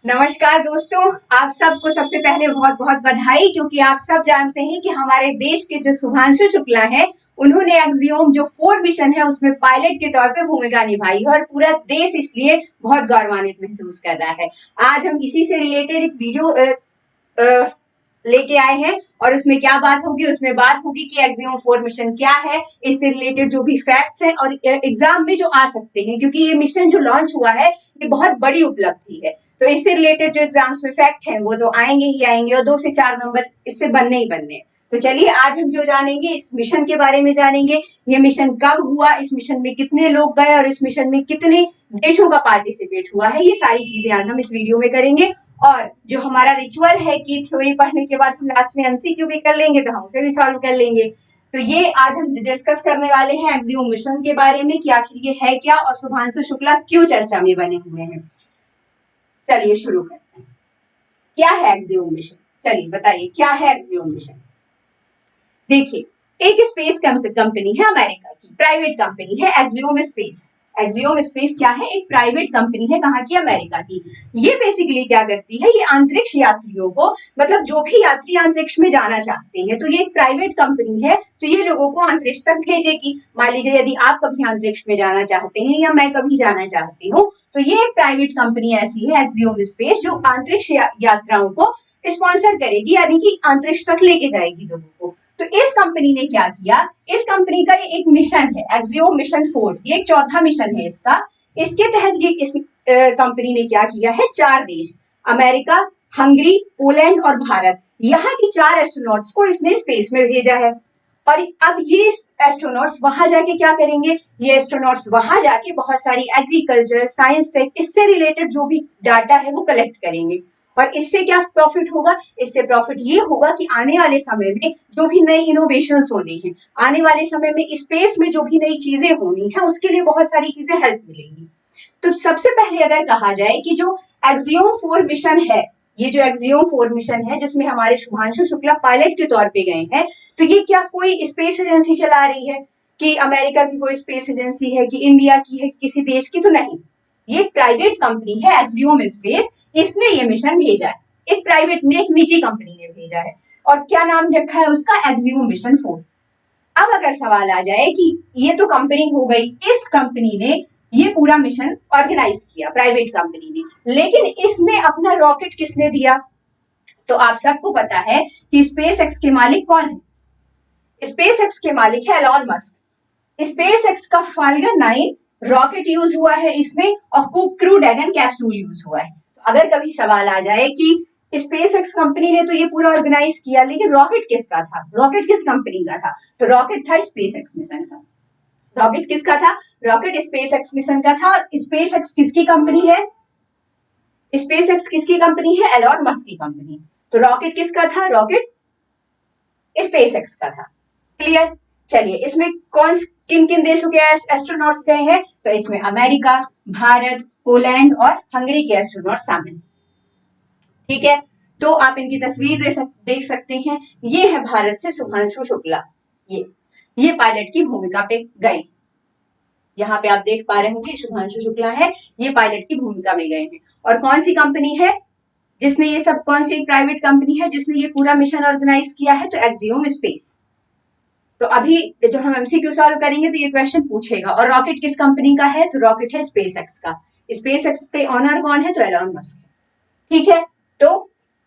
नमस्कार दोस्तों, आप सबको सबसे पहले बहुत बहुत बधाई, क्योंकि आप सब जानते हैं कि हमारे देश के जो शुभांशु शुक्ला हैं, उन्होंने एक्सियोम जो 4 मिशन है उसमें पायलट के तौर पे भूमिका निभाई है और पूरा देश इसलिए बहुत गौरवान्वित महसूस कर रहा है। आज हम इसी से रिलेटेड एक वीडियो लेके आए हैं और उसमें क्या बात होगी, उसमें बात होगी कि एक्सियोम 4 मिशन क्या है, इससे रिलेटेड जो भी फैक्ट्स हैं और एग्जाम में जो आ सकते हैं, क्योंकि ये मिशन जो लॉन्च हुआ है ये बहुत बड़ी उपलब्धि है। तो इससे रिलेटेड जो एग्जाम्स में फैक्ट हैं वो तो आएंगे ही आएंगे और 2 से 4 नंबर इससे बनने ही बनने। तो चलिए आज हम जो जानेंगे इस मिशन के बारे में जानेंगे। ये मिशन कब हुआ, इस मिशन में कितने लोग गए और इस मिशन में कितने देशों का पार्टिसिपेट हुआ है, ये सारी चीजें आज हम इस वीडियो में करेंगे। और जो हमारा रिचुअल है कि थ्योरी पढ़ने के बाद हम लास्ट में एमसीक्यू भी कर लेंगे, तो हम उसे भी सॉल्व कर लेंगे। तो ये आज हम डिस्कस करने वाले हैं एक्सियोम मिशन के बारे में कि आखिर ये है क्या और शुभांशु शुक्ला क्यों चर्चा में बने हुए हैं। चलिए शुरू करते हैं। क्या है एक्सियोम मिशन? चलिए बताइए क्या है एक्सियोम मिशन। देखिए, एक स्पेस कंपनी है अमेरिका की, प्राइवेट कंपनी है एक्सियोम स्पेस। एक्सियोम स्पेस क्या है? एक प्राइवेट कंपनी है, कहाँ की? अमेरिका की। ये बेसिकली क्या करती है, ये अंतरिक्ष यात्रियों को, मतलब जो भी यात्री अंतरिक्ष में जाना चाहते हैं, तो ये एक प्राइवेट कंपनी है, तो ये लोगों को अंतरिक्ष तक भेजेगी। मान लीजिए यदि आप कभी अंतरिक्ष में जाना चाहते हैं या मैं कभी जाना चाहती हूँ, तो ये एक प्राइवेट कंपनी ऐसी है एक्सियोम स्पेस जो अंतरिक्ष यात्राओं को स्पॉन्सर करेगी, यानी कि अंतरिक्ष तक लेके जाएगी लोगों को। तो इस कंपनी ने क्या किया, इस कंपनी का ये एक मिशन है एक्सियोम मिशन 4, ये एक चौथा मिशन है इसका। इसके तहत ये इस कंपनी ने क्या किया है, 4 देश अमेरिका, हंगरी, पोलैंड और भारत, यहाँ की 4 एस्ट्रोनॉट्स को इसने स्पेस में भेजा है। और अब ये एस्ट्रोनॉट्स वहां जाके क्या करेंगे, ये एस्ट्रोनॉट्स वहां जाके बहुत सारी एग्रीकल्चर, साइंस, टेक, इससे रिलेटेड जो भी डाटा है वो कलेक्ट करेंगे। और इससे क्या प्रॉफिट होगा, इससे प्रॉफिट ये होगा कि आने वाले समय में जो भी नई इनोवेशंस होनी है, आने वाले समय में स्पेस में जो भी नई चीजें होनी है, उसके लिए बहुत सारी चीजें हेल्प मिलेंगी। तो सबसे पहले अगर कहा जाए कि जो एक्सियोम 4 मिशन है, ये जो एक्सियोम 4 मिशन है जिसमें हमारे शुभांशु शुक्ला पायलट के तौर पे गए हैं, तो ये क्या कोई स्पेस एजेंसी चला रही है कि अमेरिका की कोई स्पेस एजेंसी है कि इंडिया की है कि किसी देश की? तो नहीं, ये प्राइवेट कंपनी है एक्सियोम स्पेस, इसने ये मिशन भेजा है। एक प्राइवेट ने, एक निजी कंपनी ने भेजा है। और क्या नाम रखा है उसका? Axiom mission 4। अब अगर सवाल आ जाए कि ये तो कंपनी हो गई, इस कंपनी ने ये पूरा मिशन ऑर्गेनाइज किया, प्राइवेट कंपनी ने, लेकिन इसमें अपना रॉकेट किसने दिया? तो आप सबको पता है कि स्पेस एक्स के मालिक कौन है? स्पेस एक्स के मालिक है एलॉन मस्क। स्पेस एक्स का फाल्कन 9 रॉकेट यूज हुआ है इसमें और क्रू ड्रैगन कैप्सूल यूज हुआ है। अगर कभी सवाल आ जाए कि स्पेस एक्स कंपनी ने तो ये पूरा ऑर्गेनाइज किया, लेकिन रॉकेट किसका था, रॉकेट किस कंपनी का था? तो रॉकेट था स्पेस एक्स मिशन का। रॉकेट किसका था? रॉकेट स्पेस एक्स मिशन का था। स्पेस एक्स किसकी कंपनी है? स्पेस एक्स किसकी कंपनी है? एलॉन मस्क की कंपनी। तो रॉकेट किसका था? रॉकेट स्पेस एक्स का था। क्लियर? चलिए, इसमें कौन किन किन देशों के एस्ट्रोनॉट्स गए हैं? तो इसमें अमेरिका, भारत, पोलैंड और हंगरी के एस्ट्रोनॉट शामिल। ठीक है, तो आप इनकी तस्वीर देख सकते हैं। ये है भारत से शुभांशु शुक्ला, ये पायलट की भूमिका पे गए। यहाँ पे आप देख पा रहे होंगे शुभांशु शुक्ला है, ये पायलट की भूमिका में गए हैं। और कौन सी कंपनी है जिसने ये सब, कौन सी प्राइवेट कंपनी है जिसने ये पूरा मिशन ऑर्गेनाइज किया है? तो एक्सियोम स्पेस। तो अभी जब हम एमसीक्यू सॉल्व करेंगे तो ये क्वेश्चन पूछेगा। और रॉकेट किस कंपनी का है? तो रॉकेट है स्पेस एक्स का। स्पेस एक्स के ऑनर कौन है? तो एलॉन मस्क। ठीक है, तो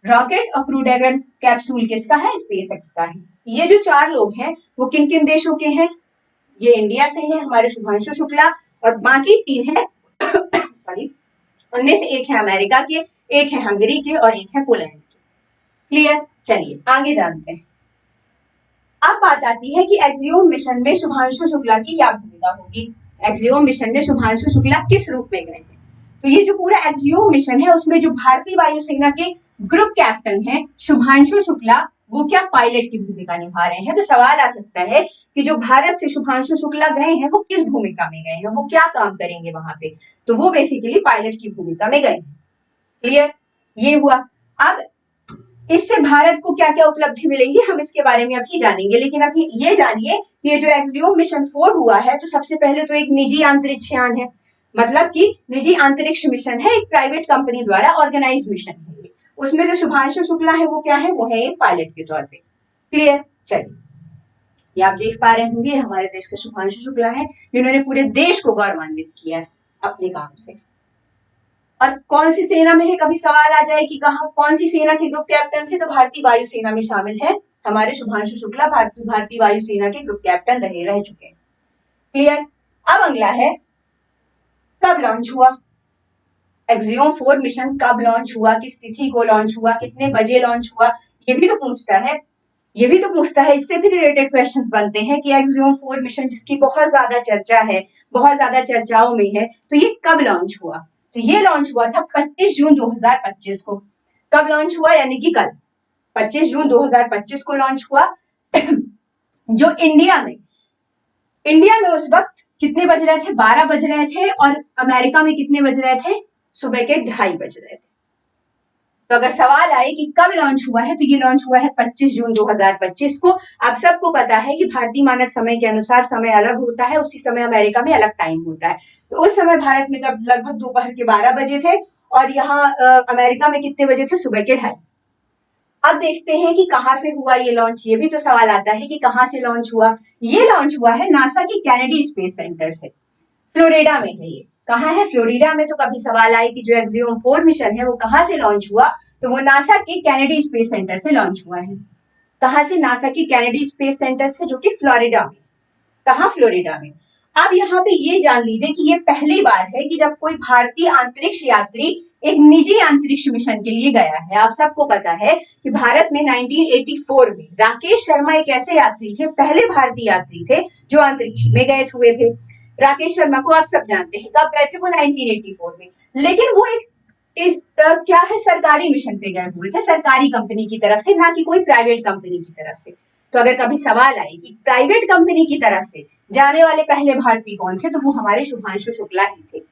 रॉकेट और क्रू ड्रैगन कैप्सूल किसका है? स्पेस एक्स का है। ये जो 4 लोग हैं वो किन किन देशों के हैं? ये इंडिया से है हमारे शुभांशु शुक्ला, और बाकी 3 है सॉरी, उनमें से एक है अमेरिका के, एक है हंगरी के और एक है पोलैंड के। क्लियर? चलिए आगे जानते हैं। अब बात आती है कि एक्सियोम मिशन में शुभांशु शुक्ला की क्या भूमिका होगी। एक्सियोम मिशन में शुभांशु शुक्ला किस रूप में गए हैं? तो ये जो पूरा एक्सियोम मिशन है उसमें जो भारतीय वायुसेना के ग्रुप कैप्टन है शुभांशु शुक्ला, वो क्या पायलट की भूमिका निभा रहे हैं। तो सवाल आ सकता है कि जो भारत से शुभांशु शुक्ला गए हैं वो किस भूमिका में गए हैं, वो क्या काम करेंगे वहां पे? तो वो बेसिकली पायलट की भूमिका में गए हैं। क्लियर? ये हुआ। अब इससे भारत को क्या क्या उपलब्धि मिलेंगी हम इसके बारे में अभी जानेंगे, लेकिन अभी ये जानिए कि ये जो एक्सियोम मिशन 4 हुआ है, तो सबसे पहले तो एक निजी अंतरिक्ष यान है, मतलब कि निजी अंतरिक्ष मिशन है, एक प्राइवेट कंपनी द्वारा ऑर्गेनाइज मिशन है। उसमें जो शुभांशु शुक्ला है वो क्या है, वो है एक पायलट के तौर पे। क्लियर? चलिए, ये आप देख पा रहे होंगे हमारे देश के शुभांशु शुक्ला है, जिन्होंने पूरे देश को गौरवान्वित किया है अपने काम से। और कौन सी सेना में है, कभी सवाल आ जाए कि कहा कौन सी सेना के ग्रुप कैप्टन थे, तो भारतीय वायुसेना में शामिल है हमारे शुभांशु शुक्ला। भारतीय वायुसेना के ग्रुप कैप्टन रह चुके हैं। क्लियर? अब अगला है कब लॉन्च हुआ। एक्सियोम 4 मिशन कब लॉन्च हुआ, किस तिथि को लॉन्च हुआ, कितने बजे लॉन्च हुआ, ये भी तो पूछता है। इससे भी रिलेटेड क्वेश्चंस बनते हैं कि एक्सियोम 4 मिशन जिसकी बहुत ज्यादा चर्चा है, बहुत ज्यादा चर्चाओं में है, तो ये कब लॉन्च हुआ। तो ये लॉन्च हुआ था 25 जून 2025 को। कब लॉन्च हुआ, यानी कि कल 25 जून 2025 को लॉन्च हुआ। जो इंडिया में उस वक्त कितने बज रहे थे, 12 बज रहे थे, और अमेरिका में कितने बज रहे थे, सुबह के 2:30 बज रहे थे। तो अगर सवाल आए कि कब लॉन्च हुआ है, तो ये लॉन्च हुआ है 25 जून 2025 को। आप सबको पता है कि भारतीय मानक समय के अनुसार समय अलग होता है, उसी समय अमेरिका में अलग टाइम होता है। तो उस समय भारत में तब लगभग दोपहर के 12 बजे थे, और यहाँ अमेरिका में कितने बजे थे, सुबह के 2:30। अब देखते हैं कि कहाँ से हुआ ये लॉन्च। ये भी तो सवाल आता है कि कहाँ से लॉन्च हुआ। ये लॉन्च हुआ है नासा के कैनेडी स्पेस सेंटर से, फ्लोरिडा में है ये। कहाँ है, फ्लोरिडा में। तो कभी सवाल आए कि जो एक्सियोम 4 मिशन है वो कहाँ से लॉन्च हुआ, तो वो नासा के कैनेडी स्पेस सेंटर से लॉन्च हुआ है। कहाँ से, नासा के कैनेडी स्पेस सेंटर से, जो कि फ्लोरिडा में। कहाँ, फ्लोरिडा में। अब यहाँ पे ये जान लीजिए कि ये पहली बार है कि जब कोई भारतीय अंतरिक्ष यात्री एक निजी अंतरिक्ष मिशन के लिए गया है। आप सबको पता है कि भारत में 1984 में राकेश शर्मा एक ऐसे यात्री थे, पहले भारतीय यात्री थे जो अंतरिक्ष में गए हुए थे। राकेश शर्मा को आप सब जानते हैं, कब गए थे वो, 1984 में। लेकिन वो क्या है, सरकारी मिशन पे गए हुए थे, सरकारी कंपनी की तरफ से, ना कि कोई प्राइवेट कंपनी की तरफ से। तो अगर कभी सवाल आए कि प्राइवेट कंपनी की तरफ से जाने वाले पहले भारतीय कौन थे, तो वो हमारे शुभांशु शुक्ला ही थे।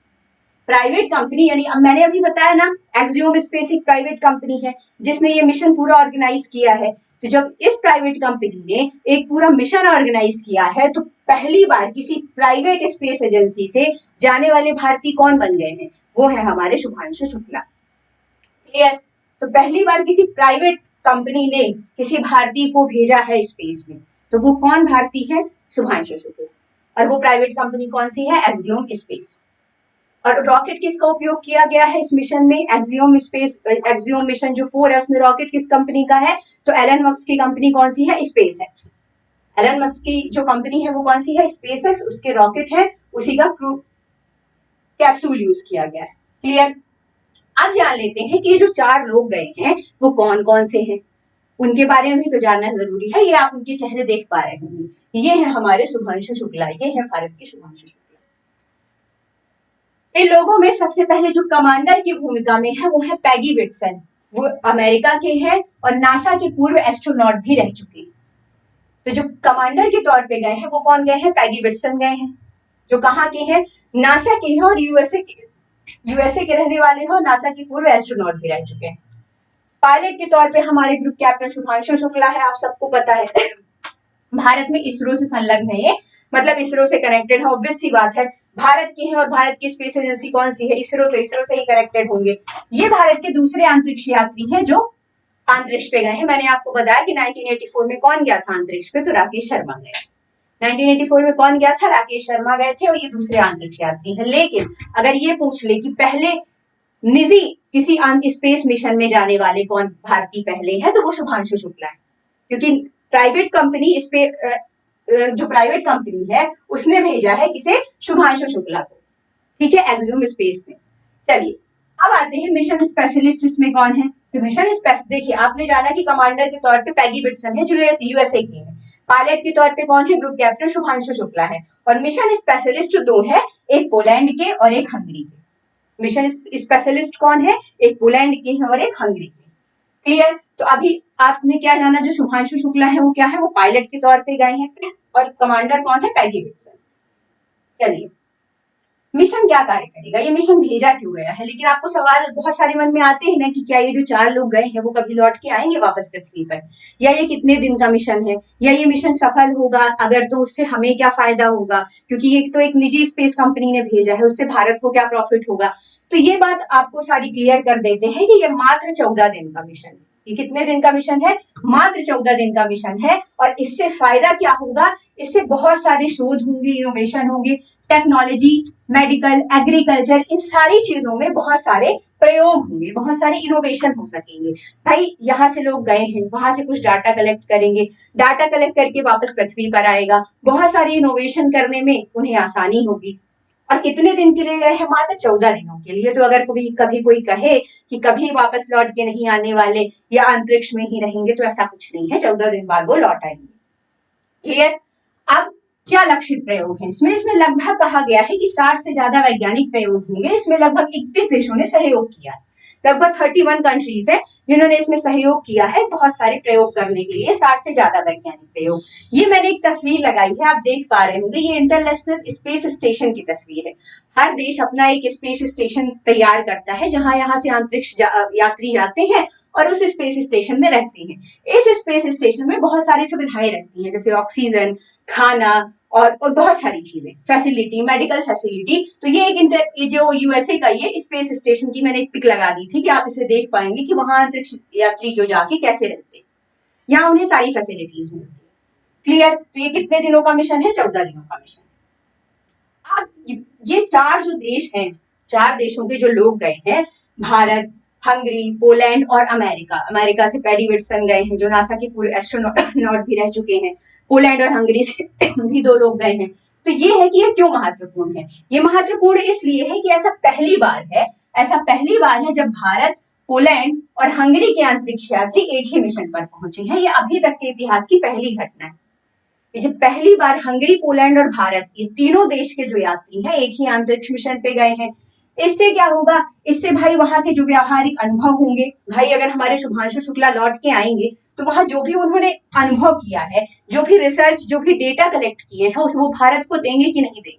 प्राइवेट कंपनी यानी, अब मैंने अभी बताया ना, एक्सियोम स्पेस एक प्राइवेट कंपनी है जिसने ये मिशन पूरा ऑर्गेनाइज किया है। तो जब इस प्राइवेट कंपनी ने एक पूरा मिशन ऑर्गेनाइज किया है, तो पहली बार किसी प्राइवेट स्पेस एजेंसी से जाने वाले भारतीय कौन बन गए हैं, वो है हमारे शुभांशु शुक्ला। क्लियर? तो पहली बार किसी प्राइवेट कंपनी ने किसी भारतीय को भेजा है स्पेस में, तो वो कौन भारतीय है, शुभांशु शुक्ला। और वो प्राइवेट कंपनी कौन सी है, एक्सियोम स्पेस। और रॉकेट किसका उपयोग किया गया है इस मिशन में, एक्सियोम मिशन जो 4 है उसमें रॉकेट किस कंपनी का है, तो एलन मस्क की कंपनी कौन सी है, स्पेस एक्स। एलन मस्क की जो कंपनी है वो कौन सी है, स्पेस एक्स, उसके रॉकेट है, उसी का क्रू कैप्सूल यूज किया गया है। क्लियर? अब जान लेते हैं कि ये जो 4 लोग गए हैं वो कौन कौन से हैं, उनके बारे में भी तो जानना जरूरी है। ये आप उनके चेहरे देख पा रहे होंगे, ये है हमारे शुभांशु शुक्ला, ये है भारत के शुभांशु शुक्ला। इन लोगों में सबसे पहले जो कमांडर की भूमिका में है वो है पैगी विटसन। वो अमेरिका के हैं और नासा के पूर्व एस्ट्रोनॉट भी रह चुके हैं। तो जो कमांडर के तौर पे गए हैं वो कौन गए हैं, पैगी विटसन गए हैं, जो कहाँ के हैं, नासा के हैं, और यूएसए के रहने वाले हैं, नासा के पूर्व एस्ट्रोनॉट भी रह चुके हैं। पायलट के तौर पे हमारे ग्रुप कैप्टन शुभांशु शुक्ला है, आप सबको पता है। भारत में इसरो से संलग्न है ये, मतलब इसरो से कनेक्टेड है, ऑब्वियस सी बात है, भारत के हैं, और भारत की स्पेस एजेंसी कौन सी है, इसरो, तो इसरो से ही कनेक्टेड होंगे। ये भारत के दूसरे अंतरिक्ष यात्री हैं जो अंतरिक्ष पे गए हैं। मैंने आपको बताया कि 1984 में कौन गया था अंतरिक्ष पे, तो राकेश शर्मा गए। 1984 में कौन गया था, राकेश शर्मा गए थे, और ये दूसरे अंतरिक्ष यात्री हैं। लेकिन अगर ये पूछ ले कि पहले निजी किसी स्पेस मिशन में जाने वाले कौन भारतीय पहले हैं, तो वो शुभांशु शुक्ला है, क्योंकि प्राइवेट कंपनी इस पे जो प्राइवेट कंपनी है उसने भेजा है किसे, शुभांशु शुक्ला को। ठीक है, एक्सियोम स्पेस में। चलिए अब आते हैं मिशन स्पेशलिस्ट, इसमें कौन है, तो मिशन स्पेशलिस्ट, देखिए आपने जाना कि कमांडर के तौर पे पैगी विटसन है जो यूएसए की है, पायलट के तौर पे कौन है, ग्रुप कैप्टन शुभांशु शुक्ला है, और मिशन स्पेशलिस्ट 2 है, एक पोलैंड के और एक हंगरी के। मिशन स्पेशलिस्ट कौन है, एक पोलैंड के हैं और एक हंगरी के। क्लियर? तो अभी आपने क्या जाना, जो शुभांशु शुक्ला है वो क्या है, वो पायलट के तौर पे गए हैं, और कमांडर कौन है, पैगी विटसन। चलिए मिशन क्या कार्य करेगा, ये मिशन भेजा क्यों गया है। लेकिन आपको सवाल बहुत सारे मन में आते हैं ना कि क्या ये जो 4 लोग गए हैं वो कभी लौट के आएंगे वापस पृथ्वी पर, या ये कितने दिन का मिशन है, या ये मिशन सफल होगा अगर तो उससे हमें क्या फायदा होगा, क्योंकि ये तो एक निजी स्पेस कंपनी ने भेजा है, उससे भारत को क्या प्रॉफिट होगा। तो ये बात आपको सारी क्लियर कर देते हैं कि ये मात्र 14 दिन का मिशन है। ये कितने दिन का मिशन है, मात्र 14 दिन का मिशन है। और इससे फायदा क्या होगा, इससे बहुत सारे शोध होंगे, इनोवेशन होंगे, टेक्नोलॉजी, मेडिकल, एग्रीकल्चर, इन सारी चीजों में बहुत सारे प्रयोग होंगे, बहुत सारे इनोवेशन हो सकेंगे। भाई यहाँ से लोग गए हैं, वहां से कुछ डाटा कलेक्ट करेंगे, डाटा कलेक्ट करके वापस पृथ्वी पर आएगा, बहुत सारे इनोवेशन करने में उन्हें आसानी होगी। और कितने दिन के लिए गए हैं, मात्र 14 दिनों के लिए। तो अगर कभी कोई कहे कि कभी वापस लौट के नहीं आने वाले या अंतरिक्ष में ही रहेंगे, तो ऐसा कुछ नहीं है, 14 दिन बाद वो लौट आएंगे। क्लियर। अब क्या लक्षित प्रयोग है इसमें लगभग कहा गया है कि 60 से ज्यादा वैज्ञानिक प्रयोग होंगे। इसमें लगभग 31 देशों ने सहयोग किया है, लगभग 31 कंट्रीज है जिन्होंने इसमें सहयोग किया है बहुत सारे प्रयोग करने के लिए, 60 से ज्यादा वैज्ञानिक प्रयोग। ये मैंने एक तस्वीर लगाई है, आप देख पा रहे होंगे, ये इंटरनेशनल स्पेस स्टेशन की तस्वीर है। हर देश अपना एक स्पेस स्टेशन तैयार करता है जहां यहाँ से अंतरिक्ष यात्री जाते हैं और उस स्पेस स्टेशन में रहते हैं। इस स्पेस स्टेशन में बहुत सारी सुविधाएं रहती हैं, जैसे ऑक्सीजन, खाना और बहुत सारी चीजें, फैसिलिटी, मेडिकल फैसिलिटी। तो ये ये जो यूएसए का ये स्पेस स्टेशन की मैंने एक पिक लगा दी थी कि आप इसे देख पाएंगे कि वहां अंतरिक्ष यात्री जो जाके कैसे रहते हैं, यहाँ उन्हें सारी फैसिलिटीज मिलती है। क्लियर। तो ये कितने दिनों का मिशन है, 14 दिनों का मिशन। अब ये 4 जो देश हैं, 4 देशों के जो लोग गए हैं, भारत, हंगरी, पोलैंड और अमेरिका। अमेरिका से पैडी विल्सन गए हैं जो नासा के पूरे एस्ट्रोनॉट भी रह चुके हैं। पोलैंड और हंगरी से भी 2 लोग गए हैं। तो ये है कि ये क्यों महत्वपूर्ण है, ये महत्वपूर्ण इसलिए है कि ऐसा पहली बार है जब भारत, पोलैंड और हंगरी के अंतरिक्ष यात्री एक ही मिशन पर पहुंचे हैं। ये अभी तक के इतिहास की पहली घटना है। ये जब पहली बार हंगरी, पोलैंड और भारत, ये तीनों देश के जो यात्री हैं एक ही अंतरिक्ष मिशन पे गए हैं। इससे क्या होगा, इससे भाई वहां के जो व्यावहारिक अनुभव होंगे, भाई अगर हमारे शुभांशु शुक्ला लौट के आएंगे तो वहां जो भी उन्होंने अनुभव किया है, जो भी रिसर्च, जो भी डेटा कलेक्ट किए हैं, वो भारत को देंगे कि नहीं देंगे,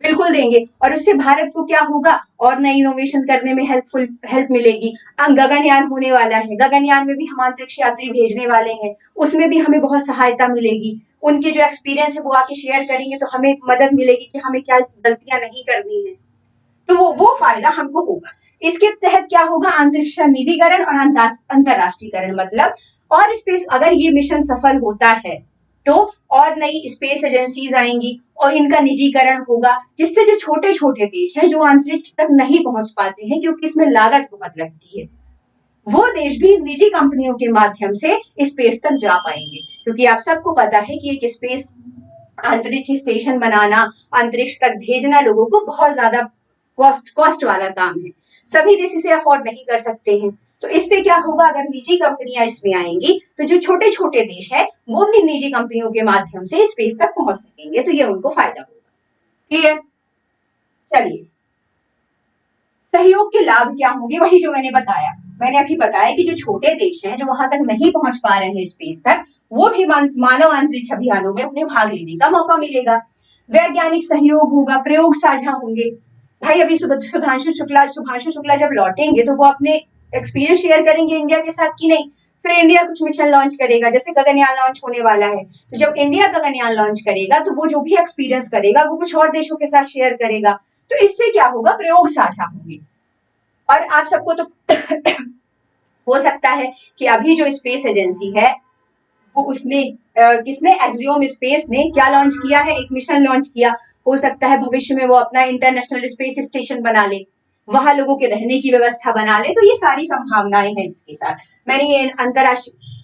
बिल्कुल देंगे। और उससे भारत को क्या होगा, और नई इनोवेशन करने में हेल्प मिलेगी। गगनयान होने वाला है, गगनयान में भी हम अंतरिक्ष यात्री भेजने वाले हैं, उसमें भी हमें बहुत सहायता मिलेगी। उनके जो एक्सपीरियंस है वो आके शेयर करेंगे तो हमें मदद मिलेगी कि हमें क्या गलतियां नहीं करनी है। तो वो फायदा हमको होगा। इसके तहत क्या होगा, अंतरिक्ष निजीकरण और अंतरराष्ट्रीयकरण, मतलब और स्पेस, अगर ये मिशन सफल होता है तो और नई स्पेस एजेंसीज आएंगी और इनका निजीकरण होगा, जिससे जो छोटे छोटे देश हैं जो अंतरिक्ष तक नहीं पहुंच पाते हैं क्योंकि इसमें लागत बहुत लगती है, वो देश भी निजी कंपनियों के माध्यम से स्पेस तक जा पाएंगे। क्योंकि आप सबको पता है कि एक स्पेस अंतरिक्ष स्टेशन बनाना, अंतरिक्ष तक भेजना लोगों को बहुत ज्यादा कॉस्ट वाला काम है, सभी देश इसे अफोर्ड नहीं कर सकते हैं। तो इससे क्या होगा, अगर निजी कंपनियां इसमें आएंगी तो जो छोटे छोटे देश है वो भी निजी कंपनियों के माध्यम से स्पेस तक पहुंच सकेंगे, तो ये उनको फायदा होगा। क्लियर। चलिए, सहयोग के लाभ क्या होंगे, वही जो मैंने अभी बताया कि जो छोटे देश हैं जो वहां तक नहीं पहुंच पा रहे हैं स्पेस तक, वो भी मानव अंतरिक्ष अभियानों में उन्हें भाग लेने का मौका मिलेगा। वैज्ञानिक सहयोग होगा, प्रयोग साझा होंगे। भाई अभी शुभांशु शुक्ला जब लौटेंगे तो वो अपने एक्सपीरियंस शेयर करेंगे इंडिया के साथ कि नहीं। फिर इंडिया कुछ मिशन लॉन्च करेगा, जैसे गगनयान लॉन्च होने वाला है, तो जब इंडिया गगनयान लॉन्च करेगा तो वो जो भी एक्सपीरियंस करेगा वो कुछ और देशों के साथ शेयर करेगा। तो इससे क्या होगा, प्रयोग साझा होंगे। और आप सबको तो हो सकता है कि अभी जो स्पेस एजेंसी है वो उसने किसने, एक्सियोम स्पेस ने क्या लॉन्च किया है, एक मिशन लॉन्च किया। हो सकता है भविष्य में वो अपना इंटरनेशनल स्पेस स्टेशन बना ले, वहां लोगों के रहने की व्यवस्था बना ले। तो ये सारी संभावनाएं हैं इसके साथ। मैंने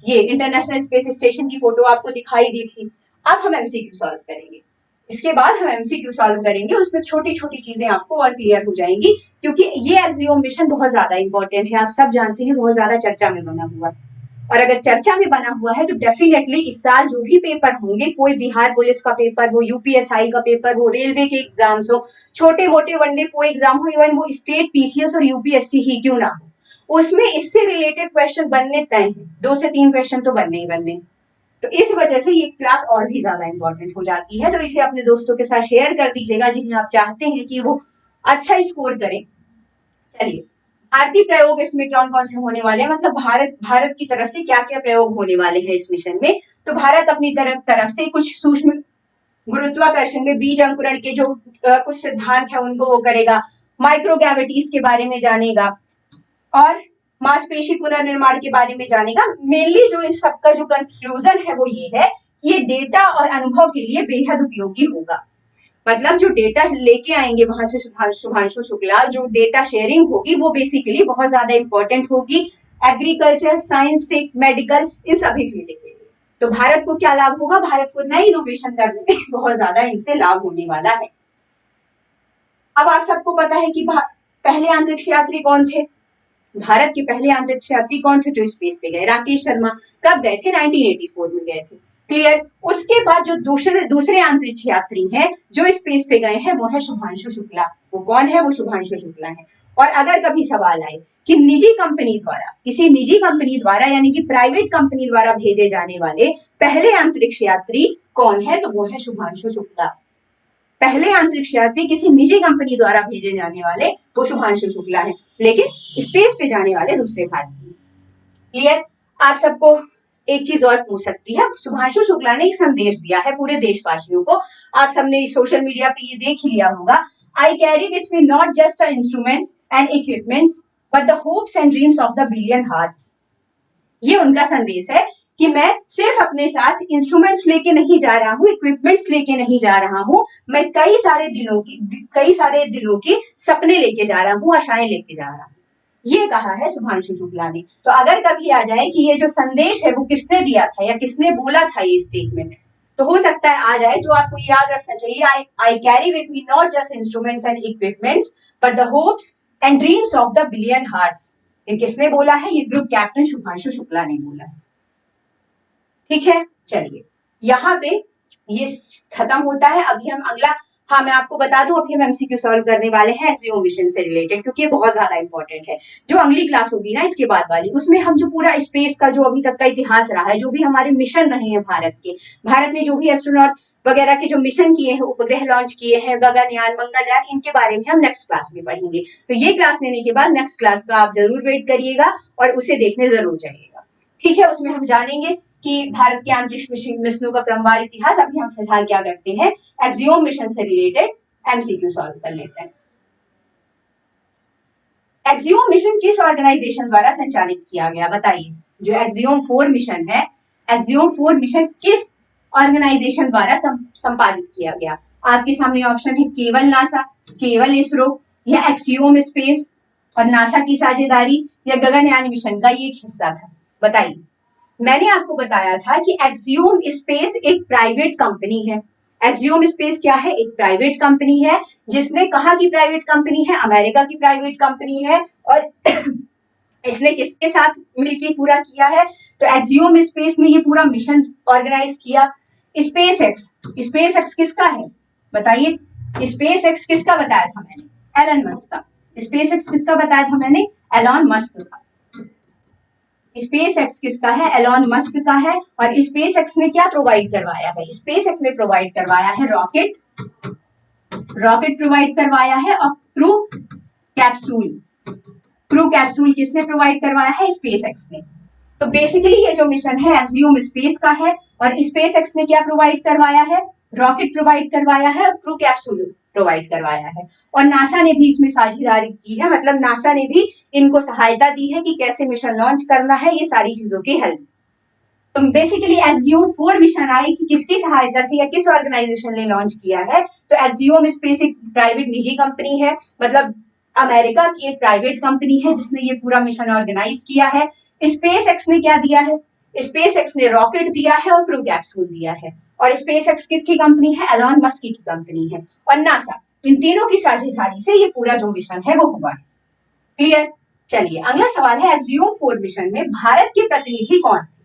ये इंटरनेशनल स्पेस स्टेशन की फोटो आपको दिखाई दी थी। अब हम एमसीक्यू सॉल्व करेंगे, इसके बाद हम एमसीक्यू सॉल्व करेंगे, उसमें छोटी छोटी चीजें आपको और क्लियर हो जाएंगी, क्योंकि ये एक्सियोम मिशन बहुत ज्यादा इंपॉर्टेंट है, आप सब जानते हैं, बहुत ज्यादा चर्चा में बना हुआ है। और अगर चर्चा में बना हुआ है तो डेफिनेटली इस साल जो भी पेपर होंगे, कोई बिहार पुलिस का पेपर हो, यूपीएसआई का पेपर हो, रेलवे के एग्जाम्स हो, छोटे मोटे वनडे कोई एग्जाम हो, इवन वो स्टेट पीसीएस और यूपीएससी ही क्यों ना हो, उसमें इससे रिलेटेड क्वेश्चन बनने तय हैं, 2 से 3 क्वेश्चन तो बनने ही बनने। तो इस वजह से ये क्लास और भी ज्यादा इंपॉर्टेंट हो जाती है। तो इसे अपने दोस्तों के साथ शेयर कर दीजिएगा जिन्हें आप चाहते हैं कि वो अच्छा स्कोर करें। चलिए, भारतीय प्रयोग इसमें कौन कौन से होने वाले हैं, मतलब भारत की तरफ से क्या क्या प्रयोग होने वाले हैं इस मिशन में। तो भारत अपनी तरफ से कुछ सूक्ष्म गुरुत्वाकर्षण में बीज अंकुरण के जो कुछ सिद्धांत है उनको वो करेगा, माइक्रोग्रेविटीज के बारे में जानेगा और मांसपेशी पुनर्निर्माण के बारे में जानेगा। मेनली जो इस सबका जो कंक्लूजन है वो ये है कि ये डेटा और अनुभव के लिए बेहद उपयोगी होगा। मतलब जो डेटा लेके आएंगे वहां से शुभांशु शुक्ला, जो डेटा शेयरिंग होगी वो बेसिकली बहुत ज्यादा इंपॉर्टेंट होगी एग्रीकल्चर, साइंस, टेक, मेडिकल, इन सभी फील्ड के लिए। तो भारत को क्या लाभ होगा, भारत को नई इनोवेशन करने में बहुत ज्यादा इनसे लाभ होने वाला है। अब आप सबको पता है कि पहले अंतरिक्ष यात्री कौन थे, भारत के पहले अंतरिक्ष यात्री कौन थे जो स्पेस पे गए, राकेश शर्मा। कब गए थे, 1984 में गए थे। क्लियर। उसके बाद जो दूसरे अंतरिक्ष यात्री हैं जो स्पेस पे गए हैं वो है शुभांशु शुक्ला। वो कौन है, वो शुभांशु शुक्ला है। और अगर कभी सवाल आए कि निजी कंपनी द्वारा, किसी निजी कंपनी द्वारा यानी कि प्राइवेट कंपनी द्वारा भेजे जाने वाले पहले अंतरिक्ष यात्री कौन है, तो वो है शुभांशु शुक्ला। पहले अंतरिक्ष यात्री किसी निजी कंपनी द्वारा भेजे जाने वाले वो शुभांशु शुक्ला है, लेकिन स्पेस पे जाने वाले दूसरे भारतीय। क्लियर। आप सबको एक चीज और पूछ सकती है, शुभांशु शुक्ला ने एक संदेश दिया है पूरे देशवासियों को, आप सबने सोशल मीडिया पे ये देख लिया होगा। I carry with me not just instruments and equipments but the hopes and dreams of the billion hearts. ये उनका संदेश है कि मैं सिर्फ अपने साथ इंस्ट्रूमेंट्स लेके नहीं जा रहा हूँ, इक्विपमेंट्स लेके नहीं जा रहा हूँ, मैं कई सारे दिलों की सपने लेके जा रहा हूँ, आशाएं लेके जा रहा हूँ। ये कहा है शुभांशु शुक्ला ने। तो अगर कभी आ जाए कि ये जो संदेश है वो किसने दिया था या किसने बोला था ये स्टेटमेंट, तो हो सकता है आ जाए, तो आपको याद रखना चाहिए, I carry with me not just instruments and equipments but the hopes and dreams of the billion hearts. ये किसने बोला है, ये ग्रुप कैप्टन शुभांशु शुक्ला ने बोला है। ठीक है, चलिए यहाँ पे ये खत्म होता है। अभी हम अगला, हाँ मैं आपको बता दूं, अभी हम एमसीक्यू सॉल्व करने वाले हैं एक्सियोम मिशन से रिलेटेड, क्योंकि ये बहुत ज्यादा इंपॉर्टेंट है। जो अगली क्लास होगी ना इसके बाद वाली, उसमें हम जो पूरा स्पेस का जो अभी तक का इतिहास रहा है, जो भी हमारे मिशन रहे हैं भारत के, भारत ने जो भी एस्ट्रोनॉट वगैरह के जो मिशन किए हैं, उपग्रह लॉन्च किए हैं, गगनयान, मंगलयान, इनके बारे में हम नेक्स्ट क्लास में पढ़ेंगे। तो ये क्लास लेने के बाद नेक्स्ट क्लास का आप जरूर वेट करिएगा और उसे देखने जरूर जाइएगा। ठीक है, उसमें हम जानेंगे कि भारत के अंतरिक्ष मिशनों का क्रमवार इतिहास। अभी हम फिलहाल क्या करते हैं, एक्सियोम मिशन से रिलेटेड एमसीक्यू सॉल्व कर लेते हैं। एक्सियोम मिशन किस ऑर्गेनाइजेशन द्वारा संचालित किया गया, बताइए। जो एक्सियोम 4 मिशन है, एक्सियोम 4 मिशन किस ऑर्गेनाइजेशन द्वारा संपादित किया गया? आपके सामने ऑप्शन है केवल नासा, केवल इसरो, या एक्सियोम स्पेस और नासा की साझेदारी, या गगनयान मिशन का ये एक हिस्सा था। बताइए। मैंने आपको बताया था कि एक्सियोम स्पेस एक प्राइवेट कंपनी है। एक्सियोम स्पेस क्या है, एक प्राइवेट कंपनी है। जिसने कहा कि प्राइवेट कंपनी है, अमेरिका की प्राइवेट कंपनी है। और इसने किसके साथ मिलकर पूरा किया है, तो एक्सियोम स्पेस ने ये पूरा मिशन ऑर्गेनाइज किया। स्पेस एक्स किसका है, बताइए। स्पेस एक्स किसका बताया था मैंने, एलन मस्क का। स्पेस एक्स किसका बताया था मैंने, एलन मस्क का। स्पेस एक्स किसका है, एलॉन मस्क का है। और स्पेस एक्स ने क्या प्रोवाइड करवाया है, स्पेस एक्स ने प्रोवाइड करवाया है रॉकेट प्रोवाइड करवाया है और क्रू कैप्सूल किसने प्रोवाइड करवाया है, स्पेस एक्स ने। तो बेसिकली ये जो मिशन है एक्सियोम स्पेस का है और स्पेस एक्स ने क्या प्रोवाइड करवाया है, रॉकेट प्रोवाइड करवाया है और क्रू कैप्सूल प्रोवाइड करवाया है। और नासा ने भी इसमें साझेदारी की है, मतलब नासा ने भी इनको सहायता दी है कि कैसे मिशन लॉन्च करना है, ये सारी चीजों की हेल्प। तो बेसिकली एक्सियोम 4 मिशन आए कि किसकी सहायता से या किस ऑर्गेनाइजेशन ने लॉन्च किया है, तो एक्सियोम स्पेस एक प्राइवेट निजी कंपनी है, मतलब अमेरिका की एक प्राइवेट कंपनी है जिसने ये पूरा मिशन ऑर्गेनाइज किया है। स्पेस एक्स ने क्या दिया है, स्पेस एक्स ने रॉकेट दिया है और क्रू कैप्सूल दिया है। और स्पेस एक्स किसकी कंपनी है, एलॉन मस्क की कंपनी है। और नासा, इन तीनों की साझेदारी से ये पूरा जो मिशन है वो हुआ है। क्लियर। चलिए अगला सवाल है, एक्सियोम 4 मिशन में भारत के प्रतिनिधि कौन थे?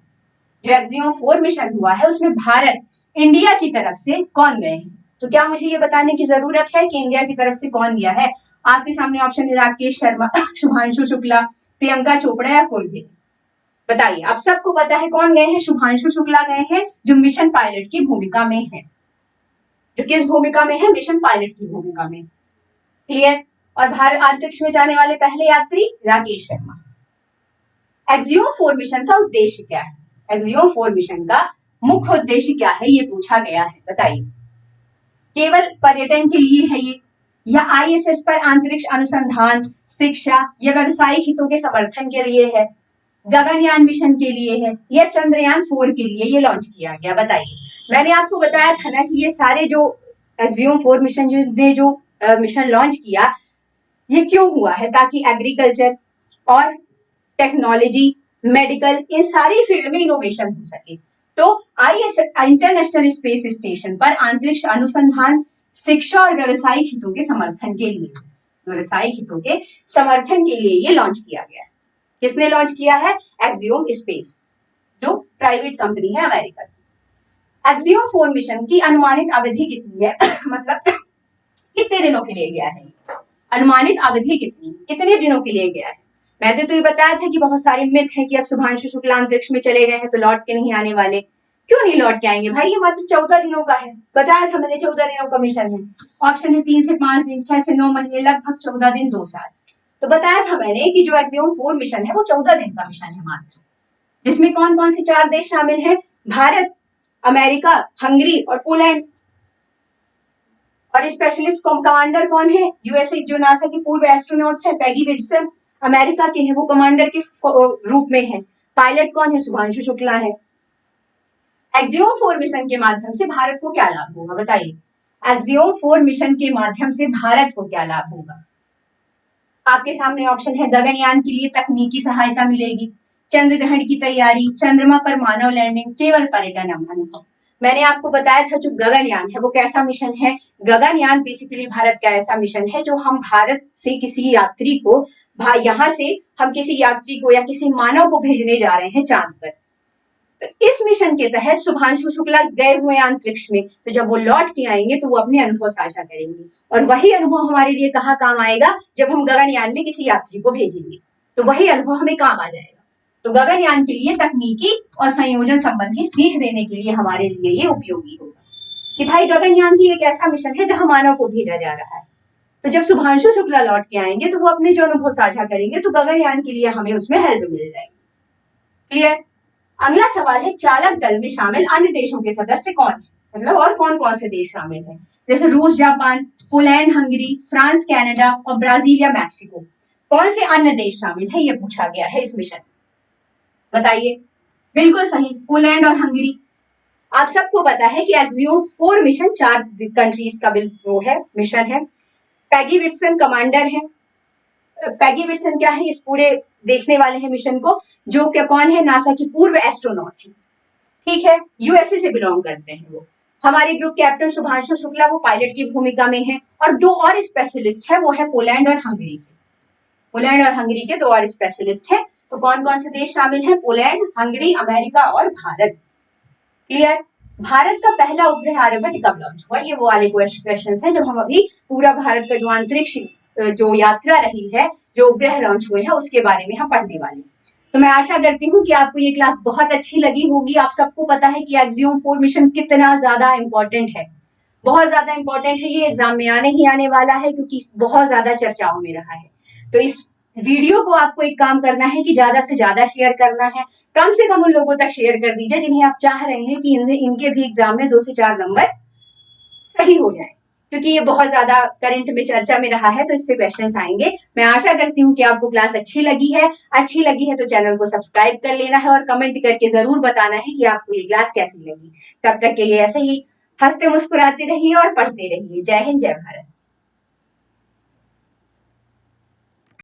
जो एक्सियोम 4 मिशन हुआ है उसमें भारत, इंडिया की तरफ से कौन गए हैं? तो क्या मुझे ये बताने की जरूरत है कि इंडिया की तरफ से कौन गया है? आपके सामने ऑप्शन है राकेश शर्मा, शुभांशु शुक्ला, प्रियंका चोपड़ा या कोई भी। बताइए, आप सबको पता है कौन गए हैं, शुभांशु शुक्ला गए हैं जो मिशन पायलट की भूमिका में है। जो किस भूमिका में है, मिशन पायलट की भूमिका में। क्लियर। और भारत अंतरिक्ष में जाने वाले पहले यात्री राकेश शर्मा। एक्सियोम 4 मिशन का उद्देश्य क्या है? एक्सियोम 4 मिशन का मुख्य उद्देश्य क्या है ये पूछा गया है, बताइए। केवल पर्यटन के लिए है ये, या आईएसएस पर अंतरिक्ष अनुसंधान, शिक्षा या व्यवसायिक हितों के समर्थन के लिए है, गगनयान मिशन के लिए है, या चंद्रयान 4 के लिए ये लॉन्च किया गया, बताइए। मैंने आपको बताया था ना कि ये सारे जो एक्सियोम 4 मिशन ने जो मिशन लॉन्च किया, ये क्यों हुआ है? ताकि एग्रीकल्चर और टेक्नोलॉजी, मेडिकल, इन सारी फील्ड में इनोवेशन हो सके। तो आईएसएस इंटरनेशनल स्पेस स्टेशन पर अंतरिक्ष अनुसंधान, शिक्षा और व्यावसायिक हितों के समर्थन के लिए, व्यावसायिक हितों के समर्थन के लिए ये लॉन्च किया गया है। किसने लॉन्च किया है? एक्सियोम स्पेस, जो प्राइवेट कंपनी है अमेरिका की। एक्सियोम 4 मिशन की अनुमानित अवधि कितनी है? मतलब कितने दिनों के लिए गया है? अनुमानित अवधि कितने दिनों के लिए गया है? मैंने तो ये बताया था कि बहुत सारे मिथ हैं कि अब शुभांशु शुक्ला अंतरिक्ष में चले गए हैं तो लौट के नहीं आने वाले। क्यों नहीं लौट के आएंगे भाई? ये मात्र 14 दिनों का है, बताया था मैंने, 14 दिनों का मिशन है। ऑप्शन है 3 से 5 दिन, 6 से 9 महीने, लगभग 14 दिन, 2 साल। तो बताया था मैंने कि जो एक्सियोम 4 मिशन है वो 14 दिन का मिशन है मात्र, जिसमें कौन कौन से 4 देश शामिल है? भारत, अमेरिका, हंगरी और पोलैंड। और स्पेशलिस्ट कमांडर कौन है? यूएसए जो नासा की पूर्व एस्ट्रोनॉट्स है, पैगी विल्सन, अमेरिका के हैं, वो कमांडर के रूप में है। पायलट कौन है? शुभांशु शुक्ला है। एक्सियोम 4 मिशन के माध्यम से भारत को क्या लाभ होगा, बताइए। एक्सियोम 4 मिशन के माध्यम से भारत को क्या लाभ होगा? आपके सामने ऑप्शन है, गगनयान के लिए तकनीकी सहायता मिलेगी, चंद्र ग्रहण की तैयारी, चंद्रमा पर मानव लैंडिंग, केवल पर्यटन अनुभव। मैंने आपको बताया था जो गगनयान है वो कैसा मिशन है। गगनयान बेसिकली भारत का ऐसा मिशन है जो हम भारत से किसी यात्री को, यहाँ से हम किसी यात्री को या किसी मानव को भेजने जा रहे हैं चांद पर। तो इस मिशन के तहत शुभांशु शुक्ला गए हुए अंतरिक्ष में, तो जब वो लौट के आएंगे तो वो अपने अनुभव साझा करेंगे, और वही अनुभव हमारे लिए कहाँ काम आएगा? जब हम गगनयान में किसी यात्री को भेजेंगे तो वही अनुभव हमें काम आ जाएगा। तो गगनयान के लिए तकनीकी और संयोजन संबंधी सीख देने के लिए हमारे लिए ये उपयोगी होगा कि भाई गगनयान ही एक ऐसा मिशन है जहां मानव को भेजा जा रहा है। तो जब शुभांशु शुक्ला लौट के आएंगे तो वो अपने जो अनुभव साझा करेंगे तो गगनयान के लिए हमें उसमें हेल्प मिल जाएगी। क्लियर। अगला सवाल है, चालक दल में शामिल अन्य देशों के सदस्य कौन है? मतलब और कौन कौन से देश शामिल हैं? जैसे रूस, Japan, Poland, Hungary, France, Canada और ब्राजील या मैक्सिको। कौन से अन्य देश शामिल है ये पूछा गया है इस मिशन, बताइए। बिल्कुल सही, पोलैंड और हंगरी। आप सबको पता है कि एक्सियोम 4 मिशन 4 कंट्रीज का वो है, मिशन है। पैगी विल्सन कमांडर है। पैगी विल्सन क्या है? इस पूरे देखने वाले हैं मिशन को, जो क्या कौन है? नासा की पूर्व एस्ट्रोनॉट है, ठीक है, यूएसए से बिलोंग करते हैं वो। हमारे ग्रुप कैप्टन शुभांशु शुक्ला वो पायलट की भूमिका में है, और 2 और स्पेशलिस्ट है, वो है पोलैंड और हंगरी के। पोलैंड और हंगरी के 2 और स्पेशलिस्ट है। तो कौन कौन से देश शामिल हैं? पोलैंड, हंगरी, अमेरिका और भारत। क्लियर। भारत का पहला उपग्रह आर्यभट्ट कब लॉन्च हुआ? ये वो वाले क्वेश्चंस हैं जब हम अभी पूरा भारत का जो अंतरिक्ष जो यात्रा रही है, जो उपग्रह लॉन्च हुए हैं, उसके बारे में हम पढ़ने वाले हैं। तो मैं आशा करती हूँ कि आपको ये क्लास बहुत अच्छी लगी होगी। आप सबको पता है कि एक्सियोम 4 मिशन कितना ज्यादा इंपॉर्टेंट है, बहुत ज्यादा इंपॉर्टेंट है। ये एग्जाम में आने ही आने वाला है क्योंकि बहुत ज्यादा चर्चाओं में रहा है। तो इस वीडियो को आपको एक काम करना है कि ज्यादा से ज्यादा शेयर करना है, कम से कम उन लोगों तक शेयर कर दीजिए जिन्हें आप चाह रहे हैं कि इनके भी एग्जाम में 2 से 4 नंबर सही हो जाए, क्योंकि ये बहुत ज्यादा करंट में चर्चा में रहा है, तो इससे क्वेश्चंस आएंगे। मैं आशा करती हूँ कि आपको क्लास अच्छी लगी है तो चैनल को सब्सक्राइब कर लेना है और कमेंट करके जरूर बताना है कि आपको ये क्लास कैसी लगी। तब तक के लिए ऐसे ही हंसते मुस्कुराते रहिए और पढ़ते रहिए। जय हिंद, जय भारत।